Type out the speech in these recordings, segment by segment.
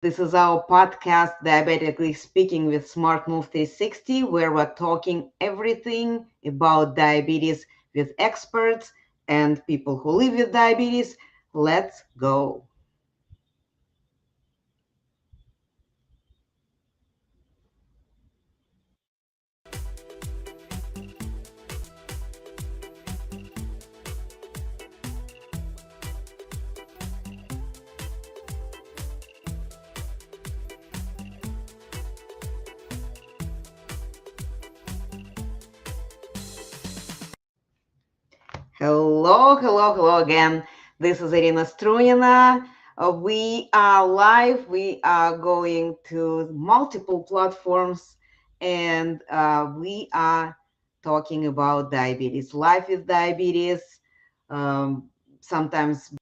This is our podcast, Diabetically Speaking with Smart Move 360, where we're talking everything about diabetes with experts and people who live with diabetes. Let's go. Hello again. This is Irina Strunina. We are live. We are going to multiple platforms and we are talking about diabetes. Life with diabetes um, sometimes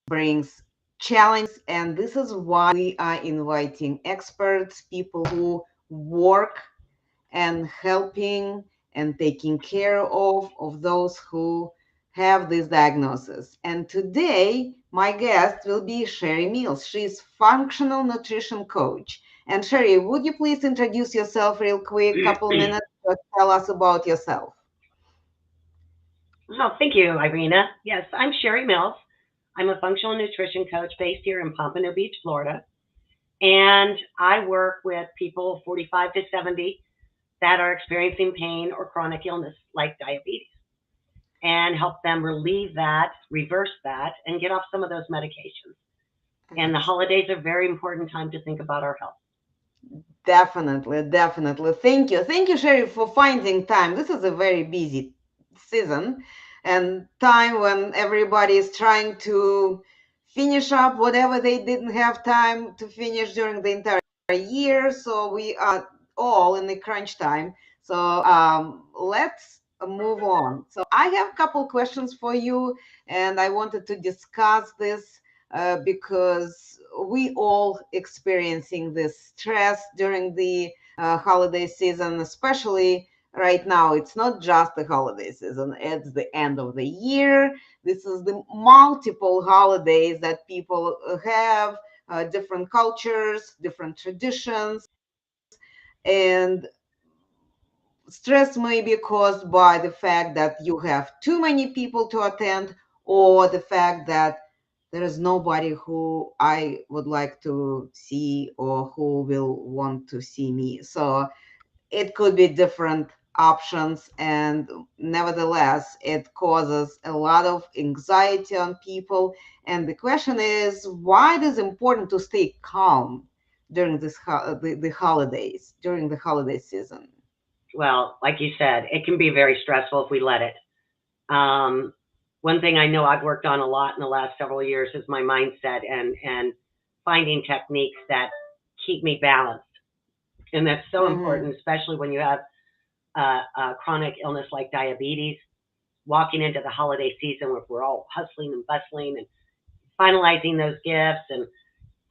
brings challenges, and this is why we are inviting experts, people who work and helping and taking care of those who have this diagnosis. And today, my guest will be Sheri Mills. She's functional nutrition coach. And Sheri, would you please introduce yourself real quick, couple minutes, to tell us about yourself? Oh, thank you, Irina. Yes, I'm Sheri Mills. I'm a functional nutrition coach based here in Pompano Beach, Florida. And I work with people 45 to 70 that are experiencing pain or chronic illness like diabetes and help them relieve that, reverse that, and get off some of those medications. And the holidays are a very important time to think about our health. Definitely. Thank you. Thank you, Sherry, for finding time. This is a very busy season and time when everybody is trying to finish up whatever they didn't have time to finish during the entire year. So we are all in the crunch time. So let's move on. So I have a couple questions for you, and I wanted to discuss this because we all experiencing this stress during the holiday season, especially right now. It's not just the holiday season, it's the end of the year. This is the multiple holidays that people have, different cultures, different traditions, and stress may be caused by the fact that you have too many people to attend, or the fact that there is nobody who I would like to see or who will want to see me. So it could be different options, and nevertheless, it causes a lot of anxiety on people. And the question is, why it is important to stay calm during the holidays, during the holiday season? Well, like you said, it can be very stressful if we let it. Um, One thing I know I've worked on a lot in the last several years is my mindset and finding techniques that keep me balanced. And that's so Mm-hmm. important, especially when you have a chronic illness like diabetes. Walking into the holiday season where we're all hustling and bustling and finalizing those gifts and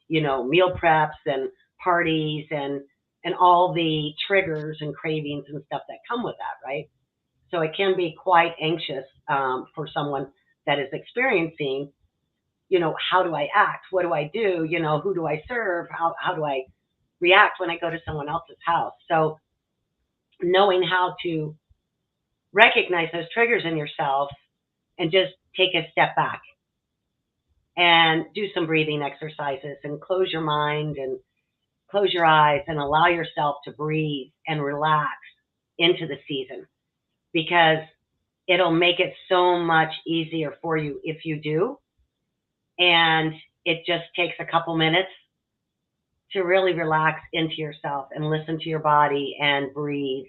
meal preps and parties and all the triggers and cravings and stuff that come with that, right? So it can be quite anxious for someone that is experiencing, how do I act? What do I do? Who do I serve? How do I react when I go to someone else's house? So knowing how to recognize those triggers in yourself and just take a step back and do some breathing exercises and close your mind and close your eyes and allow yourself to breathe and relax into the season because it'll make it so much easier for you if you do. And it just takes a couple minutes to really relax into yourself and listen to your body and breathe.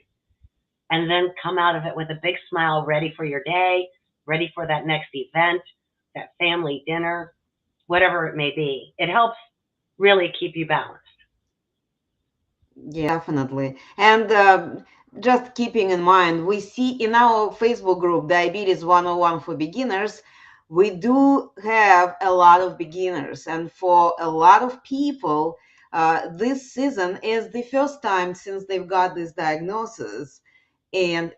And then come out of it with a big smile, ready for your day, ready for that next event, that family dinner, whatever it may be. It helps really keep you balanced. Yeah, definitely. And just keeping in mind, we see in our Facebook group, Diabetes 101 for Beginners, we do have a lot of beginners. And for a lot of people, this season is the first time since they've got this diagnosis. And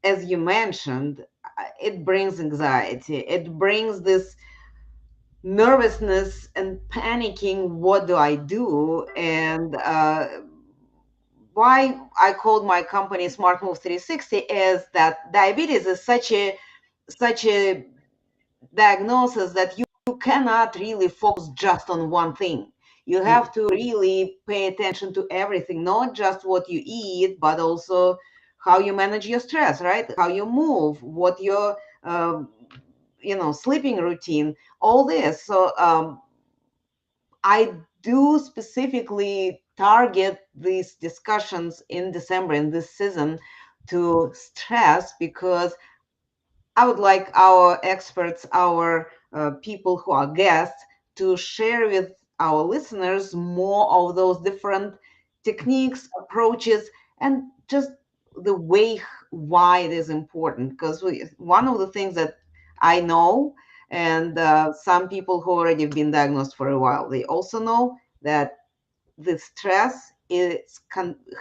as you mentioned, it brings anxiety. It brings this nervousness and panicking. What do I do? And why I called my company Smart Move 360 is that diabetes is such a diagnosis that you cannot really focus just on one thing. You have Mm. to really pay attention to everything, not just what you eat, but also how you manage your stress, right? How you move, what your sleeping routine, all this. So I do specifically target these discussions in December in this season to stress, because I would like our experts, our people who are guests, to share with our listeners more of those different techniques, approaches, and just the way why it is important. Because one of the things that I know, and some people who already have been diagnosed for a while, they also know that the stress is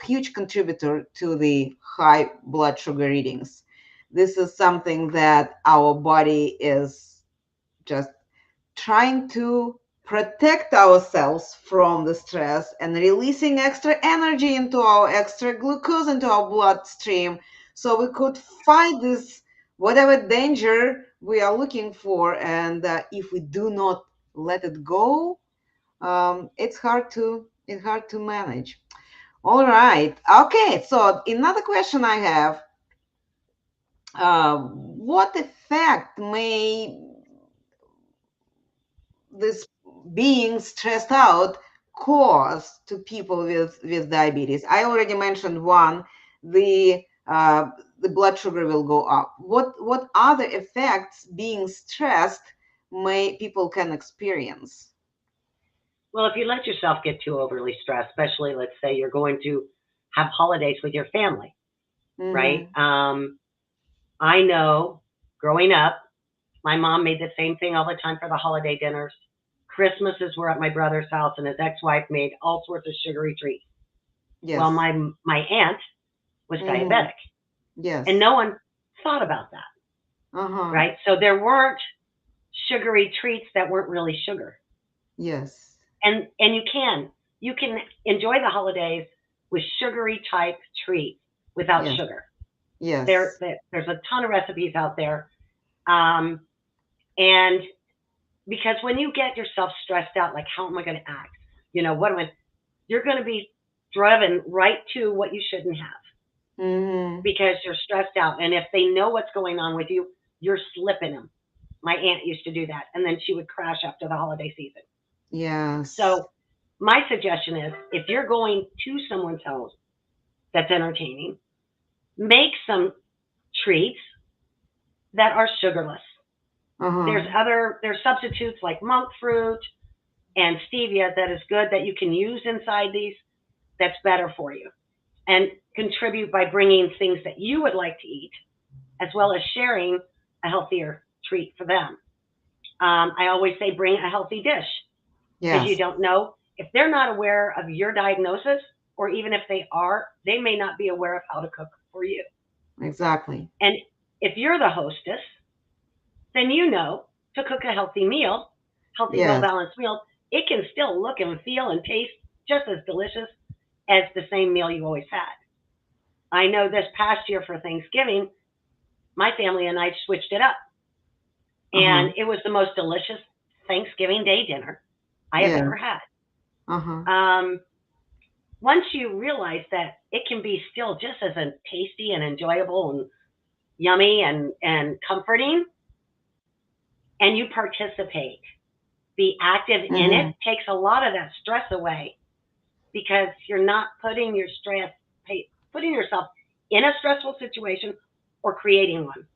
huge contributor to the high blood sugar readings. This is something that our body is just trying to protect ourselves from the stress and releasing extra energy into our extra glucose into our bloodstream, so we could fight this whatever danger we are looking for. And if we do not let it go, it's hard to manage. All right. Okay. So another question I have: what effect may this being stressed out cause to people with diabetes? I already mentioned one. The the blood sugar will go up. What other effects being stressed may people can experience? Well, if you let yourself get too overly stressed, especially let's say you're going to have holidays with your family, right? Mm-hmm. I know growing up, my mom made the same thing all the time for the holiday dinners. Christmases were at my brother's house, and his ex-wife made all sorts of sugary treats. Well, Yes. my aunt was Mm-hmm. diabetic, and Yes. no one thought about that, Uh-huh. right? So there weren't sugary treats that weren't really sugar, Yes. and you can enjoy the holidays with sugary type treats without Yes. sugar. Yes. There's a ton of recipes out there, um, and because when you get yourself stressed out, like how am I going to act? What am I? You're going to be driven right to what you shouldn't have Mm-hmm. because you're stressed out. And if they know what's going on with you, you're slipping them. My aunt used to do that, and then she would crash after the holiday season. Yes. So my suggestion is, if you're going to someone's house that's entertaining, make some treats that are sugarless. Uh-huh. There's substitutes like monk fruit and stevia that is good that you can use inside these. That's better for you, and contribute by bringing things that you would like to eat, as well as sharing a healthier treat for them. I always say bring a healthy dish, because you Yes. don't know if they're not aware of your diagnosis, or even if they are, they may not be aware of how to cook for you. Exactly. And if you're the hostess, then you know to cook a healthy, well Yes. balanced meal. It can still look and feel and taste just as delicious as the same meal you always had. I know this past year for Thanksgiving, my family and I switched it up, Uh-huh. and it was the most delicious Thanksgiving Day dinner I have Yeah. ever had. Uh-huh. Um, Once you realize that it can be still just as tasty and enjoyable and yummy and comforting, and you participate, be active in it, Mm-hmm. takes a lot of that stress away, because you're not putting yourself in a stressful situation or creating one.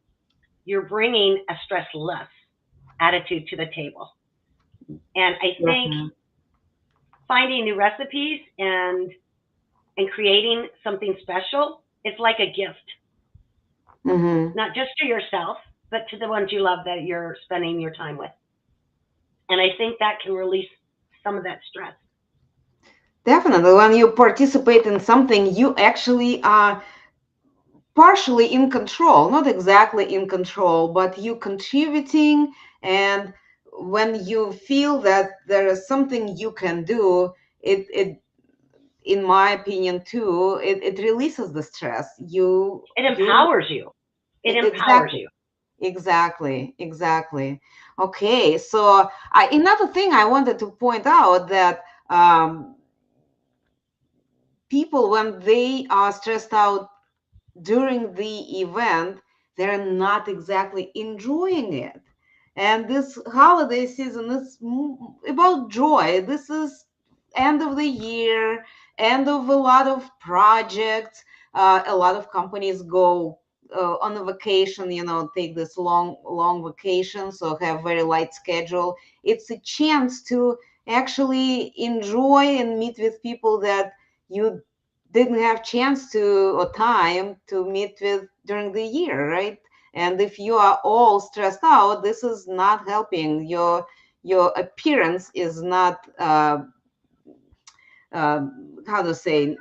You're bringing a stress less attitude to the table. And I think Definitely. finding new recipes and creating something special is like a gift, Mm-hmm. not just to yourself, but to the ones you love that you're spending your time with. And I think that can release some of that stress. Definitely. When you participate in something, you actually are partially in control, not exactly in control, but you contributing. And when you feel that there is something you can do, it in my opinion too, it releases the stress. It You empowers you. It empowers exactly. you. Exactly, exactly. Okay, so another thing I wanted to point out that people, when they are stressed out during the event, they're not exactly enjoying it. And this holiday season is about joy. This is end of the year, end of a lot of projects. A lot of companies go on a vacation, take this long vacation, so have very light schedule. It's a chance to actually enjoy and meet with people that you didn't have chance to or time to meet with during the year, right? And if you are all stressed out, this is not helping. Your appearance is not how to say,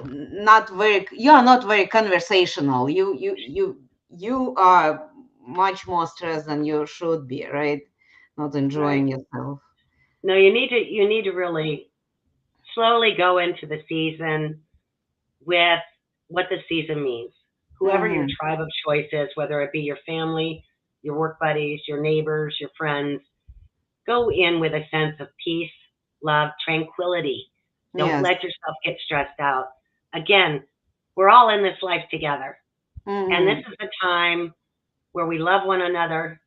not very, you are not very conversational. You are much more stressed than you should be, right? Not enjoying Right. yourself. No, you need to really slowly go into the season with what the season means. Whoever your Mm-hmm. tribe of choice is, whether it be your family, your work buddies, your neighbors, your friends, go in with a sense of peace, love, tranquility. Don't Yes. let yourself get stressed out. Again, we're all in this life together. And this Mm-hmm. is a time where we love one another,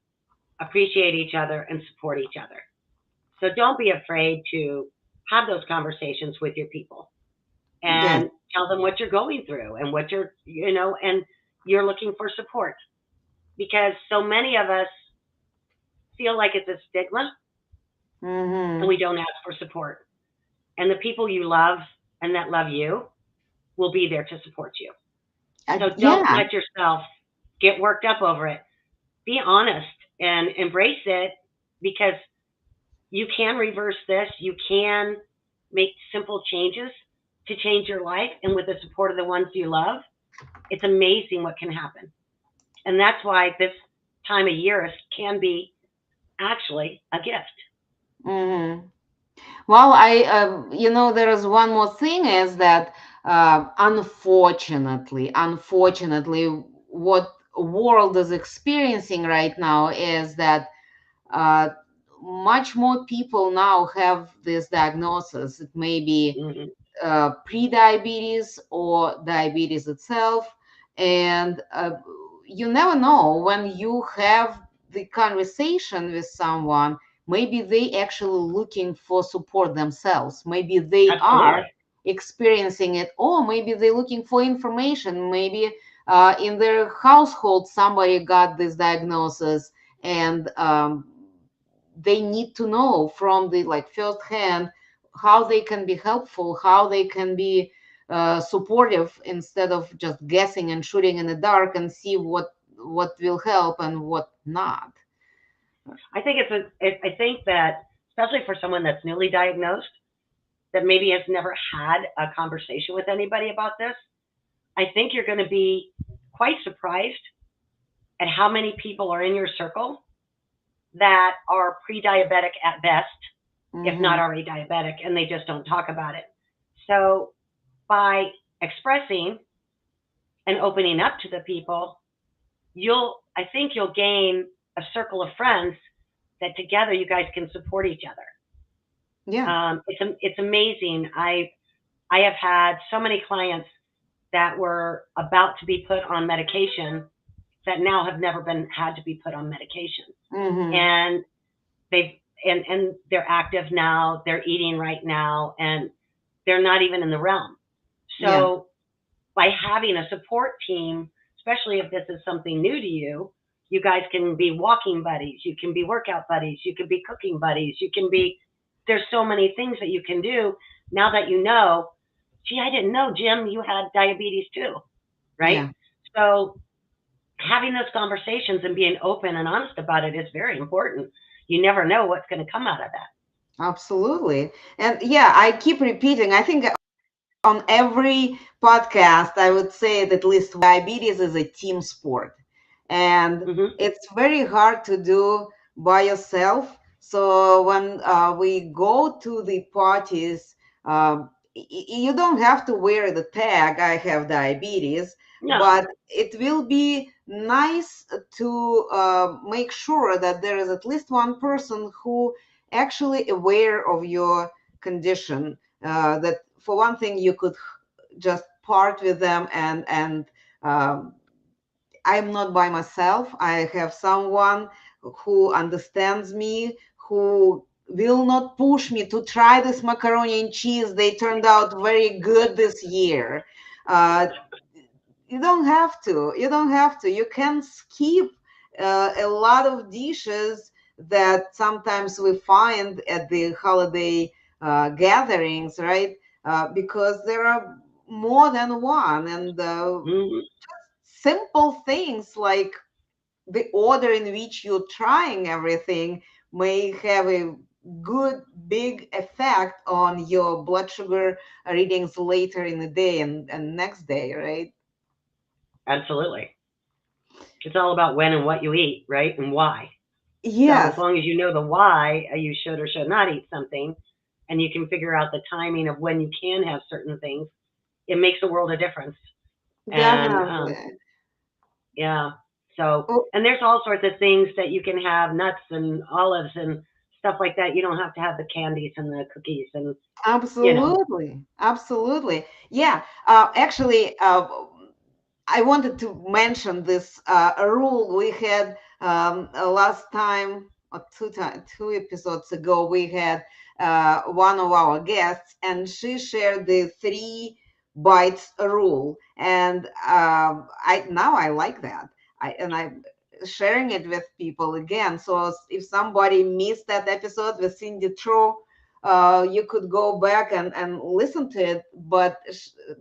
appreciate each other, and support each other. So don't be afraid to have those conversations with your people Yes. and tell them what you're going through and what and you're looking for support because so many of us feel like it's a stigma and Mm-hmm. we don't ask for support. And the people you love and that love you will be there to support you. So don't Yeah. let yourself get worked up over it. Be honest and embrace it because you can reverse this. You can make simple changes to change your life. And with the support of the ones you love, it's amazing what can happen. And that's why this time of year can be actually a gift. Mm-hmm. Well, there is one more thing is that unfortunately, what world is experiencing right now is that uh, much more people now have this diagnosis. It may be Hmm. pre-diabetes or diabetes itself, and you never know when you have the conversation with someone. Maybe they actually looking for support themselves. Maybe they Absolutely. are experiencing it, or maybe they're looking for information. Maybe in their household somebody got this diagnosis, and they need to know from the like first hand how they can be helpful, how they can be supportive instead of just guessing and shooting in the dark and see what will help and what not. I think that especially for someone that's newly diagnosed that maybe has never had a conversation with anybody about this, I think you're going to be quite surprised at how many people are in your circle that are pre-diabetic at best, if not Mm-hmm. already diabetic, and they just don't talk about it. So by expressing and opening up to the people, I think you'll gain a circle of friends that together you guys can support each other. Yeah. It's amazing. I have had so many clients that were about to be put on medication that now have never been had to be put on medication, Mm-hmm. and they've and they're active now. They're eating right now, and they're not even in the realm. Yeah. So by having a support team, especially if this is something new to you, you guys can be walking buddies, you can be workout buddies, you can be cooking buddies, you can be, there's so many things that you can do now that you know, gee, I didn't know, Jim, you had diabetes too, right? Yeah. So having those conversations and being open and honest about it is very important. You never know what's going to come out of that. Absolutely. And yeah, I keep repeating. I think on every podcast, I would say that at least diabetes is a team sport. And Hmm. it's very hard to do by yourself. So when we go to the parties, you don't have to wear the tag, I have diabetes, No, but it will be nice to make sure that there is at least one person who actually aware of your condition. That for one thing, you could just part with them and um, I'm not by myself. I have someone who understands me, who will not push me to try this macaroni and cheese. They turned out very good this year. Uh, you don't have to. You don't have to. You can skip a lot of dishes that sometimes we find at the holiday gatherings, right? Because there are more than one, and hmm simple things like the order in which you're trying everything may have a good big effect on your blood sugar readings later in the day and next day, right? absolutely. It's all about when and what you eat, right, and why. So as Yes, long as you know the why you should or should not eat something, and you can figure out the timing of when you can have certain things, it makes a world of difference. And definitely. yeah, so Oh, and there's all sorts of things that you can have, nuts and olives and stuff like that. You don't have to have the candies and the cookies and you know, absolutely, absolutely. Yeah, actually, I wanted to mention this rule we had last time or two episodes ago. We had one of our guests, and she shared the 3 bites rule, and I now I like that. I'm sharing it with people again. So if somebody missed that episode with Cindy Tro, you could go back and listen to it. But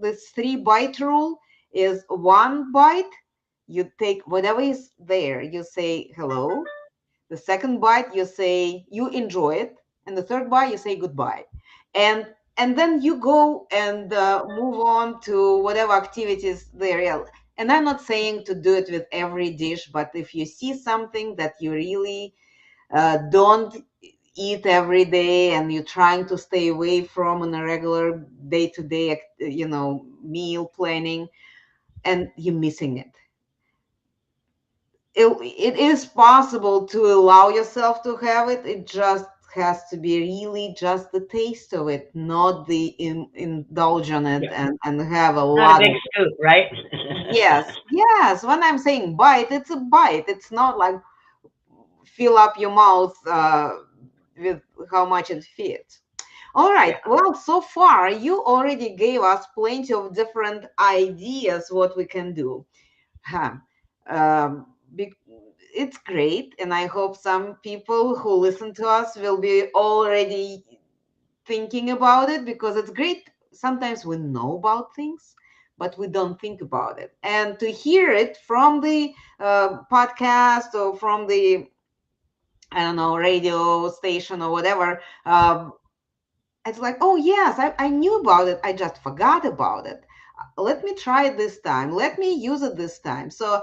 this 3 bite rule is 1 bite, you take whatever is there, you say hello. The second bite, you say you enjoy it, and the third bite, you say goodbye, and then you go and move on to whatever activities there are. And I'm not saying to do it with every dish, but if you see something that you really don't eat every day and you're trying to stay away from in a regular day-to-day meal planning, and you're missing it. It is possible to allow yourself to have it. It just has to be really just the taste of it, not the indulge in it yeah, and have a not a lot big of. scoop, right? Yes, yes. When I'm saying bite, it's a bite. It's not like fill up your mouth with how much it fits. All Yeah, right. Well, so far you already gave us plenty of different ideas what we can do. Huh. Um, be- it's great, and I hope some people who listen to us will be already thinking about it, because it's great. Sometimes we know about things, but we don't think about it. And to hear it from the podcast or from the, I don't know, radio station or whatever, it's like, oh, yes, I knew about it. I just forgot about it. Let me try it this time. Let me use it this time. So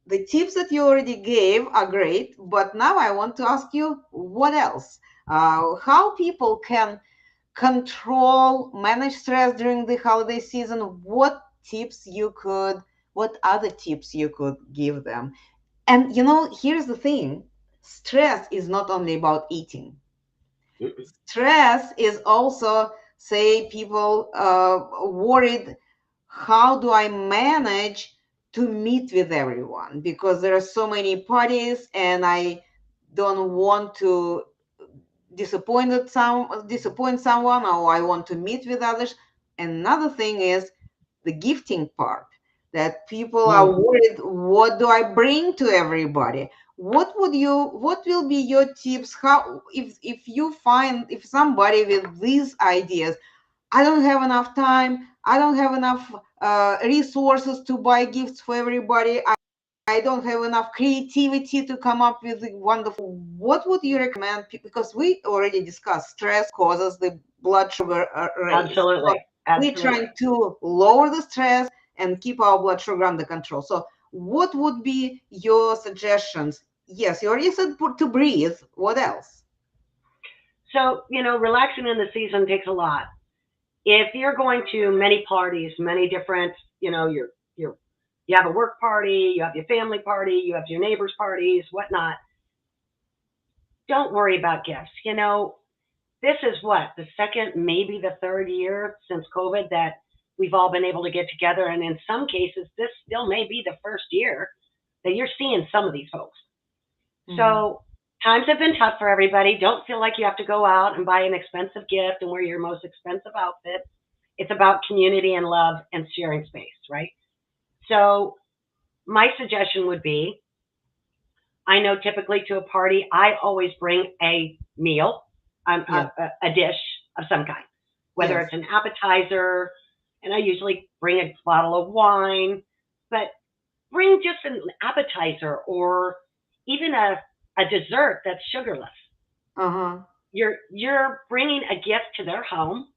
the tips that you already gave are great, but now I want to ask you what else? How people can manage stress during the holiday season? What other tips you could give them? And here's the thing: stress is not only about eating. mm-mm. Stress is also, say, people worried, how do I manage to meet with everyone, because there are so many parties and I don't want to disappoint someone, or I want to meet with others. Another thing is the gifting part, that people are Mm. worried, what do I bring to everybody? What will be your tips? How, if somebody with these ideas, I don't have enough time, I don't have enough resources to buy gifts for everybody, I don't have enough creativity to come up with the wonderful. What would you recommend? Because we already discussed stress causes the blood sugar raise. So Absolutely, we're absolutely. trying to lower the stress and keep our blood sugar under control. So, what would be your suggestions? Yes, you already said to breathe. What else? So, relaxing in the season takes a lot. If you're going to many parties, many different, you're, you have a work party, you have your family party, you have your neighbors' parties, whatnot, don't worry about gifts. This is what, the second, maybe the third year since COVID that we've all been able to get together. And in some cases, this still may be the first year that you're seeing some of these folks. Hmm. So times have been tough for everybody. Don't feel like you have to go out and buy an expensive gift and wear your most expensive outfit. It's about community and love and sharing space, right? So my suggestion would be, I know typically to a party, I always bring a meal, Yes. a dish of some kind, whether Yes. it's an appetizer, and I usually bring a bottle of wine, but bring just an appetizer or even a dessert that's sugarless. Uh-huh. You're bringing a gift to their home,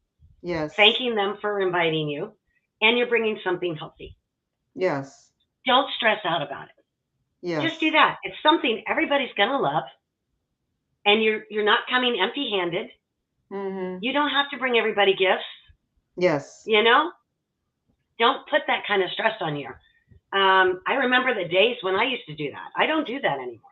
Yes. thanking them for inviting you, and you're bringing something healthy. Yes. Don't stress out about it. Just do Yes. that. It's something everybody's gonna love, and you're not coming empty-handed. Mm-hmm. You don't have to bring everybody gifts. Yes. You know, don't put that kind of stress on you. I remember the days when I used to do that. I don't do that anymore.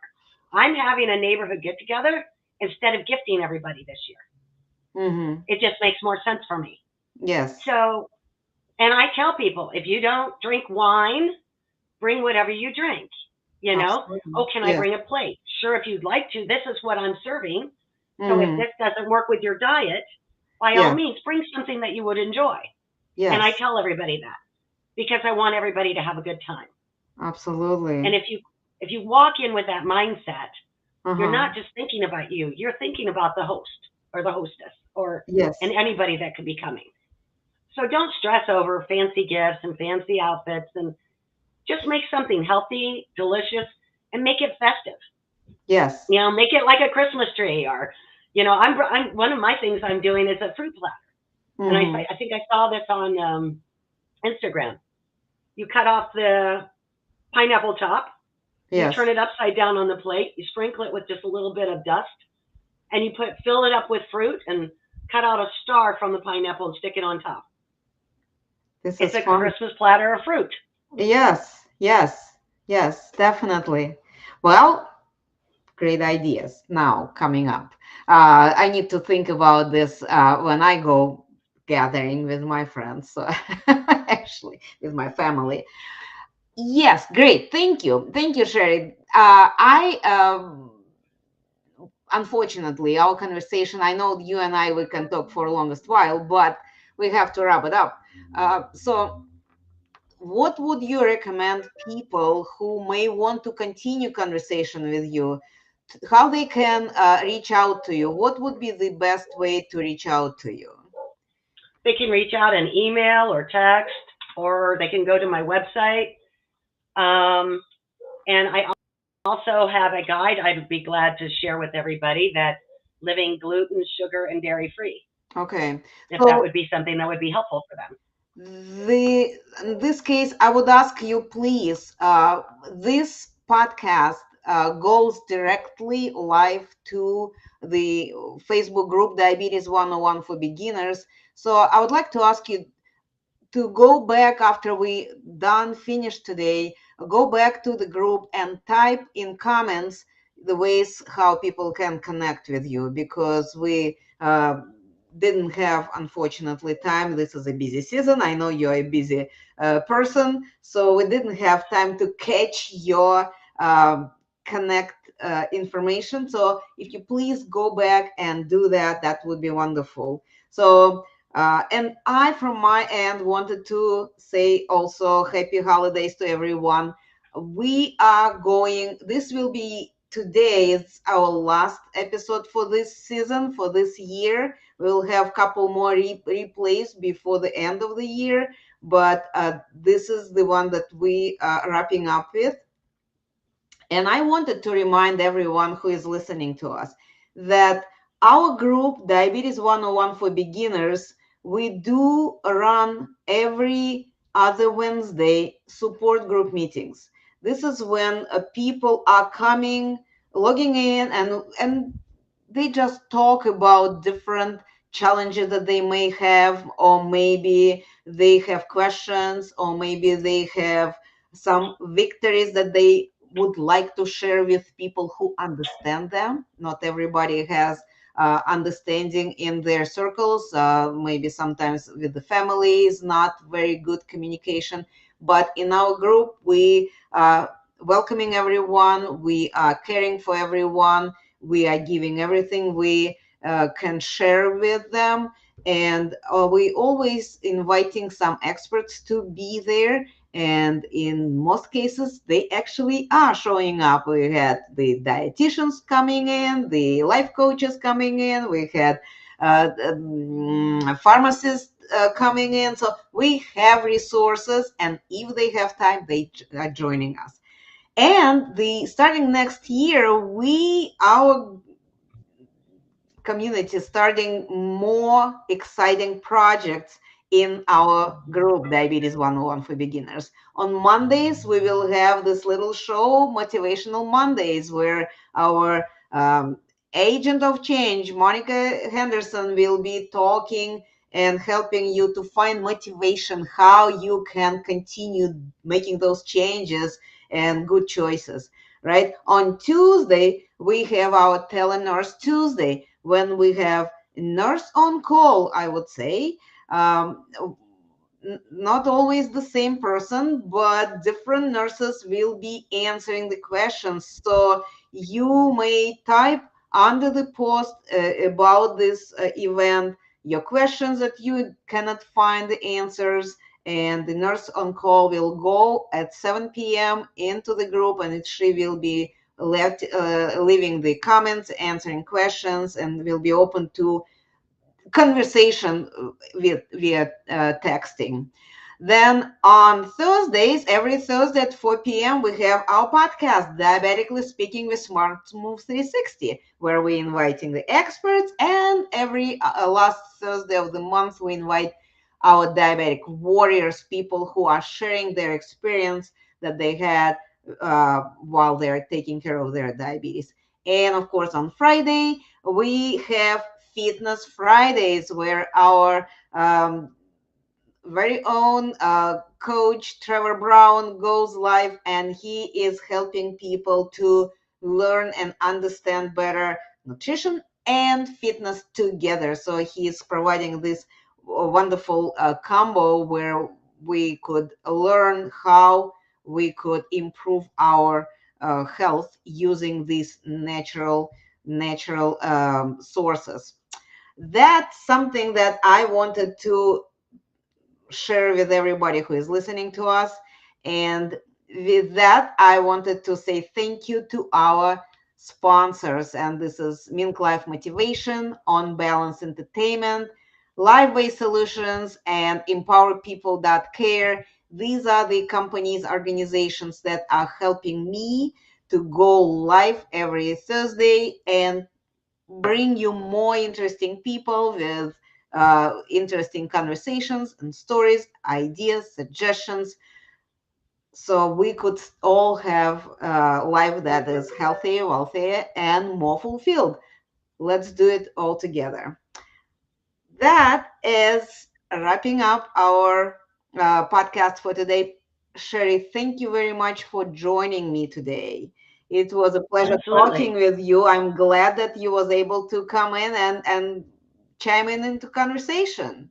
I'm having a neighborhood get together instead of gifting everybody this year. Mm-hmm. It just makes more sense for me. Yes. So, and I tell people, if you don't drink wine, bring whatever you drink. Absolutely. Oh, can I Yes. bring a plate? Sure, if you'd like to. This is what I'm serving. So if Mm-hmm. this doesn't work with your diet, by all Yes. means, bring something that you would enjoy. And I Yes. tell everybody that because I want everybody to have a good time. And Absolutely. if you walk in with that mindset, you're Uh-huh. not just thinking about you. You're thinking about the host or the hostess or and Yes. anybody that could be coming. So don't stress over fancy gifts and fancy outfits and just make something healthy, delicious, and make it festive. Yes. Make it like a Christmas tree or I'm one of my things I'm doing is a fruit platter. And Mm-hmm. I think I saw this on Instagram. You cut off the pineapple top, you turn Yes. it upside down on the plate, you sprinkle it with just a little bit of dust, and you fill it up with fruit and cut out a star from the pineapple and stick it on top. This It's is a fun. Christmas platter of fruit. Yes. Yes. Yes. Definitely. Well, great ideas now coming up. I need to think about this when I go gathering with my friends, so actually with my family. Yes, great. Thank you. Thank you, Sherry. I unfortunately, our conversation, I know you and I, we can talk for the longest while, but we have to wrap it up. So what would you recommend people who may want to continue conversation with you, how they can reach out to you? What would be the best way to reach out to you? They can reach out an email or text, or they can go to my website. Um, and I also have a guide I'd be glad to share with everybody that's living gluten, sugar, and dairy free, Okay. if that So would be something that would be helpful for them. in this case, I would ask you, please, this podcast goes directly live to the Facebook group Diabetes 101 for Beginners. So I would like to ask you to go back after we done finish today, go back to the group and type in comments the ways how people can connect with you, because we didn't have, unfortunately, time. This is a busy season. I know you're a busy person, so we didn't have time to catch your connect information. So if you please go back and do that, that would be wonderful. So and I, from my end, wanted to say also happy holidays to everyone. We are going, this will be today's our last episode for this season, for this year. We'll have a couple more replays before the end of the year, but this is the one that we are wrapping up with. And I wanted to remind everyone who is listening to us that our group, Diabetes 101 for Beginners, we do run every other Wednesday support group meetings. This is when people are coming, logging in, and they just talk about different challenges that they may have, or maybe they have questions, or maybe they have some victories that they would like to share with people who understand them. Not everybody has understanding in their circles. Maybe sometimes with the family is not very good communication. But in our group, we are welcoming everyone, we are caring for everyone, we are giving everything we can share with them, and we always inviting some experts to be there, and in most cases they actually are showing up. We had the dietitians coming in, the life coaches coming in, we had pharmacists coming in, so we have resources, and if they have time they are joining us. And the starting next year, we our community starting more exciting projects in our group Diabetes 101 for beginners. On Mondays we will have this little show, Motivational Mondays, where our agent of change, Monica Henderson, will be talking and helping you to find motivation, how you can continue making those changes and good choices. Right, on Tuesday we have our Telenurse Tuesday, when we have nurse on call, I would say. Um, Not always the same person, but different nurses will be answering the questions. So you may type under the post about this event your questions that you cannot find the answers, and the nurse on call will go at 7 p.m. into the group, and she will be left leaving the comments, answering questions, and will be open to conversation via texting. Then on Thursdays, every Thursday at 4 p.m., we have our podcast, Diabetically Speaking with Smart Move 360, where we inviting the experts, and every last Thursday of the month, we invite our diabetic warriors, people who are sharing their experience that they had while they're taking care of their diabetes. And of course, on Friday, we have Fitness Fridays, where our very own coach Trevor Brown goes live, and he is helping people to learn and understand better nutrition and fitness together. So he is providing this wonderful combo where we could learn how we could improve our health using these natural sources. That's something that I wanted to share with everybody who is listening to us. And with that, I wanted to say thank you to our sponsors. And this is Mink Life Motivation, On Balance Entertainment, Lifeway Solutions, and Empower People That Care. These are the companies, organizations that are helping me to go live every Thursday and bring you more interesting people with interesting conversations and stories, ideas, suggestions, so we could all have a life that is healthier, wealthier, and more fulfilled. Let's do it all together. That is wrapping up our podcast for today. Sheri, thank you very much for joining me today. It was a pleasure talking Absolutely. with you. I'm glad that you was able to come in and chime in into conversation.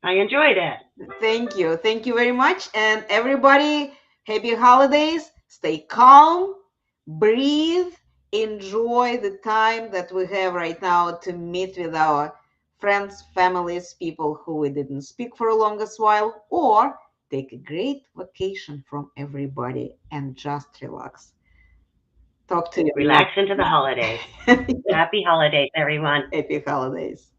I enjoyed it. Thank you. Thank you very much. And everybody, happy holidays. Stay calm, breathe, enjoy the time that we have right now to meet with our friends, families, people who we didn't speak for a longest while, or take a great vacation from everybody and just relax. Talk to you Relax into the next holidays. time. Happy holidays, everyone. Happy holidays.